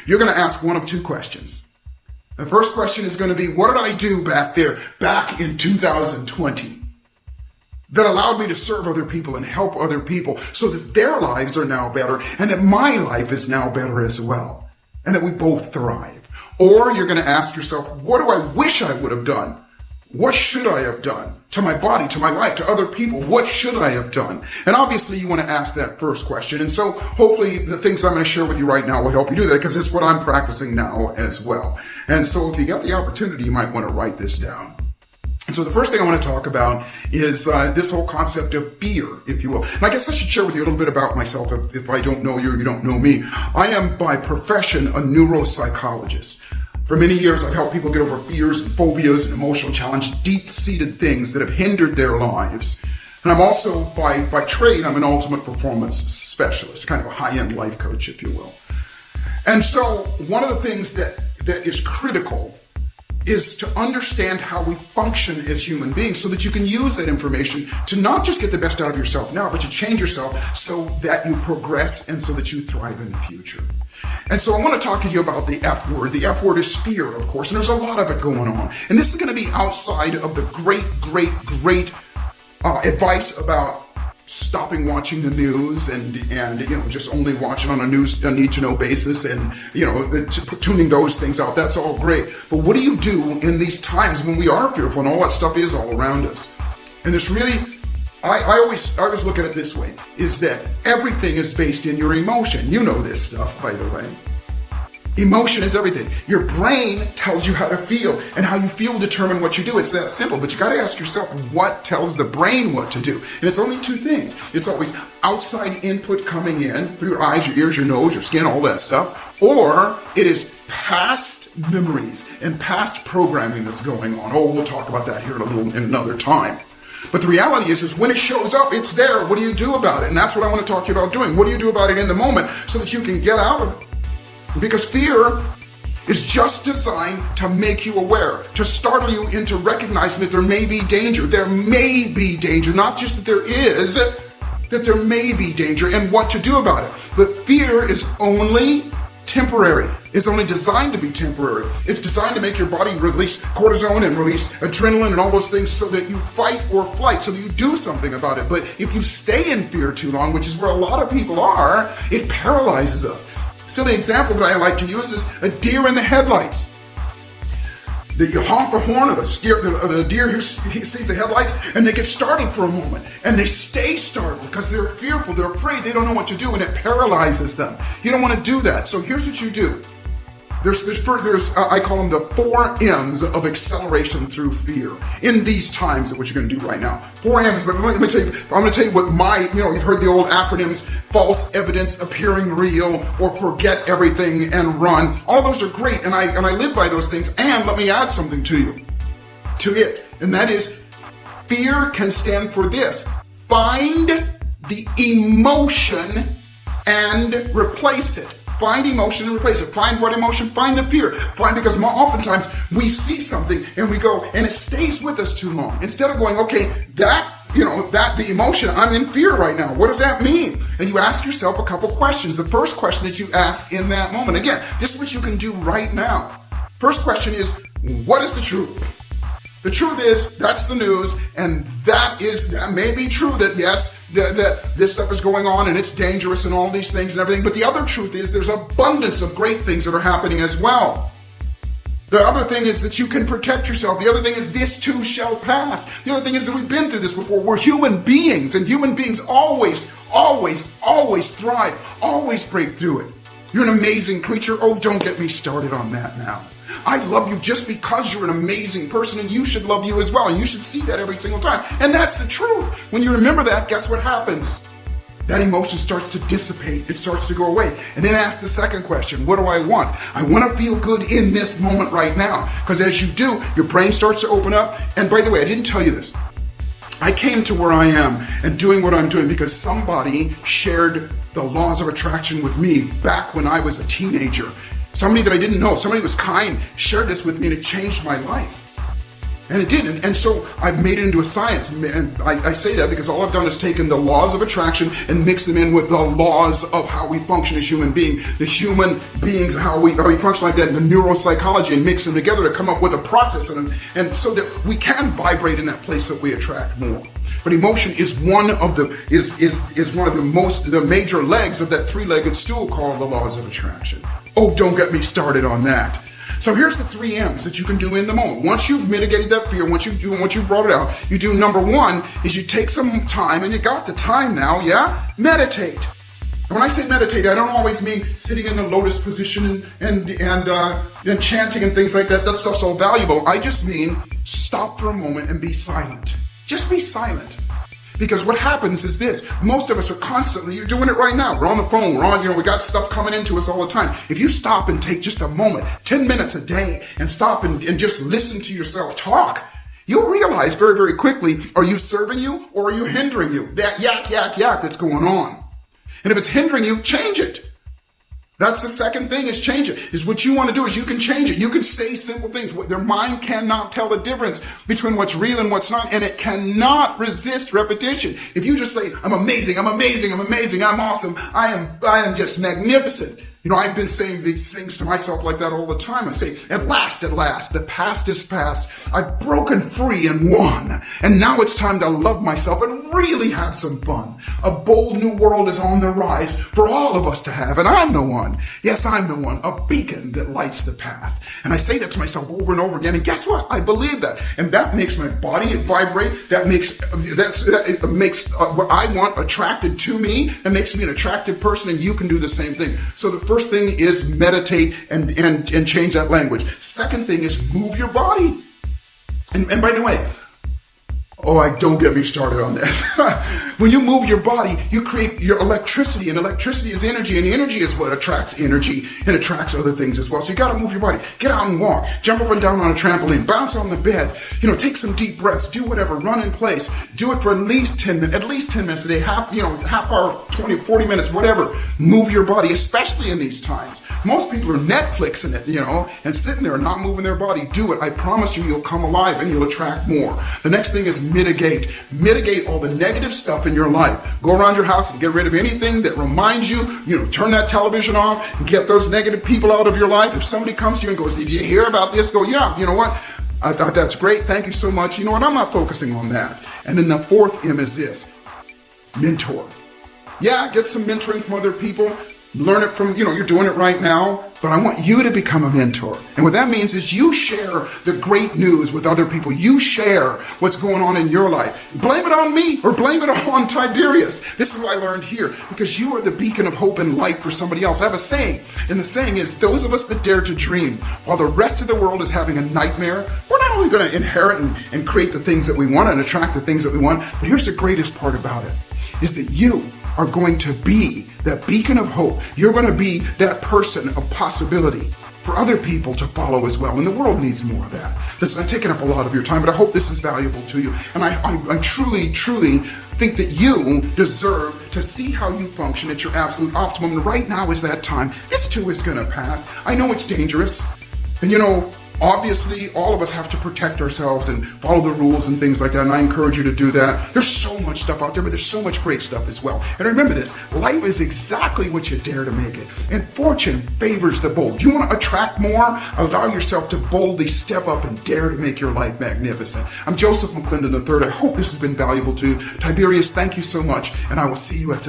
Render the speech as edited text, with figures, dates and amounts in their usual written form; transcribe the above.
you're going to ask one of two questions. The first question is going to be, what did I do back in 2020? That allowed me to serve other people and help other people so that their lives are now better and that my life is now better as well and that we both thrive. Or you're going to ask yourself, what do I wish I would have done? What should I have done to my body, to my life, to other people? What should I have done? And obviously you want to ask that first question. And so hopefully the things I'm going to share with you right now will help you do that, because it's what I'm practicing now as well. And so if you got the opportunity, you might want to write this down. And so the first thing I want to talk about is this whole concept of fear, if you will. And I guess I should share with you a little bit about myself. If I don't know you or you don't know me, I am by profession a neuropsychologist. For many years, I've helped people get over fears and phobias and emotional challenges, deep-seated things that have hindered their lives. And I'm also, by trade, I'm an ultimate performance specialist, kind of a high-end life coach, if you will. And so one of the things that is critical is to understand how we function as human beings so that you can use that information to not just get the best out of yourself now, but to change yourself so that you progress and so that you thrive in the future. And so I want to talk to you about the F word. The F word is fear, of course, and there's a lot of it going on. And this is going to be outside of the great advice about stopping watching the news and just only watching on a need-to-know basis and tuning those things out. That's all great. But what do you do in these times when we are fearful and all that stuff is all around us? And it's really, I always look at it this way, is that everything is based in your emotion. You know this stuff, by the way. Emotion is everything. Your brain tells you how to feel, and how you feel determine what you do. It's that simple, but you got to ask yourself, what tells the brain what to do? And it's only two things. It's always outside input coming in through your eyes, your ears, your nose, your skin, all that stuff, or it is past memories and past programming that's going on. Oh, we'll talk about that here in another time. But the reality is when it shows up, it's there. What do you do about it? And that's what I want to talk to you about doing. What do you do about it in the moment so that you can get out of it? Because fear is just designed to make you aware, to startle you into recognizing that there may be danger. There may be danger, not just that there is, that there may be danger and what to do about it. But fear is only temporary. It's only designed to be temporary. It's designed to make your body release cortisone and release adrenaline and all those things so that you fight or flight, so that you do something about it. But if you stay in fear too long, which is where a lot of people are, it paralyzes us. Silly example that I like to use is a deer in the headlights. You honk the horn of the deer who sees the headlights, and they get startled for a moment, and they stay startled because they're fearful, they're afraid, they don't know what to do, and it paralyzes them. You don't want to do that. So here's what you do. There's I call them the 4 M's of acceleration through fear in these times, what you're going to do right now. 4 M's, but let me tell you, I'm going to tell you what you've heard the old acronyms, false evidence appearing real, or forget everything and run. All of those are great, and I live by those things. And let me add something to it, and that is, fear can stand for this: find the emotion and replace it. Find emotion and replace it. Find what emotion? Find the fear. Because oftentimes we see something and we go, and it stays with us too long. Instead of going, okay, the emotion, I'm in fear right now. What does that mean? And you ask yourself a couple questions. The first question that you ask in that moment, again, this is what you can do right now. First question is, what is the truth? The truth is, that's the news, and that may be true that yes, that this stuff is going on and it's dangerous and all these things and everything, but the other truth is there's abundance of great things that are happening as well. The other thing is that you can protect yourself. The other thing is this too shall pass. The other thing is that we've been through this before. We're human beings, and human beings always thrive, always break through it. You're an amazing creature. Oh, don't get me started on that now. I love you just because you're an amazing person, and you should love you as well, and you should see that every single time. And that's the truth. When you remember that, guess what happens? That emotion starts to dissipate. It starts to go away. And then ask the second question, what do I want? I want to feel good in this moment right now. Because as you do, your brain starts to open up. And by the way, I didn't tell you this. I came to where I am and doing what I'm doing because somebody shared the laws of attraction with me back when I was a teenager. Somebody that I didn't know, somebody who was kind, shared this with me, and it changed my life. And it did. And so I've made it into a science. And I say that because all I've done is taken the laws of attraction and mix them in with the laws of how we function as human beings. The human beings, how we function like that, and the neuropsychology, and mix them together to come up with a process. And so that we can vibrate in that place that we attract more. But emotion is one of the the major legs of that three-legged stool called the laws of attraction. Oh, don't get me started on that. So here's the 3 M's that you can do in the moment. Once you've mitigated that fear, once you've brought it out, you do number 1 is you take some time, and you got the time now, yeah? Meditate. And when I say meditate, I don't always mean sitting in the lotus position and chanting and things like that. That stuff's all valuable. I just mean stop for a moment and be silent. Just be silent. Because what happens is this: most of us are constantly, you're doing it right now. We're on the phone, we got stuff coming into us all the time. If you stop and take just a moment, 10 minutes a day, and stop and just listen to yourself talk, you'll realize very, very quickly, are you serving you or are you hindering you? That yak that's going on. And if it's hindering you, change it. That's the second thing, is change it. Is what you want to do is you can change it. You can say simple things. Their mind cannot tell the difference between what's real and what's not, and it cannot resist repetition. If you just say, I'm amazing, I'm amazing, I'm amazing, I'm awesome, I am just magnificent. You know, I've been saying these things to myself like that all the time. I say, at last, the past is past. I've broken free and won. And now it's time to love myself and really have some fun. A bold new world is on the rise for all of us to have. And I'm the one. Yes, I'm the one. A beacon that lights the path. And I say that to myself over and over again. And guess what? I believe that. And that makes my body vibrate. That makes what I want attracted to me. It makes me an attractive person. And you can do the same thing. So the first thing is meditate and change that language. Second thing is move your body. And by the way, don't get me started on this. When you move your body, you create your electricity, and electricity is energy, and energy is what attracts energy and attracts other things as well. So you got to move your body. Get out and walk. Jump up and down on a trampoline. Bounce on the bed. Take some deep breaths. Do whatever. Run in place. Do it for at least 10 minutes a day. Half hour, 20, 40 minutes, whatever. Move your body, especially in these times. Most people are Netflixing it, and sitting there and not moving their body. Do it. I promise you'll come alive and you'll attract more. The next thing is mitigate. Mitigate all the negative stuff in your life. Go around your house and get rid of anything that reminds you, turn that television off and get those negative people out of your life. If somebody comes to you and goes, did you hear about this? Go, yeah, you know what? I thought that's great. Thank you so much. You know what? I'm not focusing on that. And then the 4th M is this: mentor. Yeah, get some mentoring from other people. Learn it from, you're doing it right now, but I want you to become a mentor. And what that means is you share the great news with other people. You share what's going on in your life. Blame it on me or blame it on Tiberius. This is what I learned here, because you are the beacon of hope and light for somebody else. I have a saying, and the saying is, those of us that dare to dream while the rest of the world is having a nightmare, we're not only going to inherit and create the things that we want and attract the things that we want, but here's the greatest part about it, is that you are going to be that beacon of hope. You're going to be that person of possibility for other people to follow as well. And the world needs more of that. Listen, I'm taking up a lot of your time, but I hope this is valuable to you. And I truly, truly think that you deserve to see how you function at your absolute optimum. And right now is that time. This too is going to pass. I know it's dangerous. And obviously, all of us have to protect ourselves and follow the rules and things like that, and I encourage you to do that. There's so much stuff out there, but there's so much great stuff as well. And remember this: life is exactly what you dare to make it, and fortune favors the bold. You want to attract more? Allow yourself to boldly step up and dare to make your life magnificent. I'm Joseph McClendon III. I hope this has been valuable to you. Tiberius, thank you so much, and I will see you at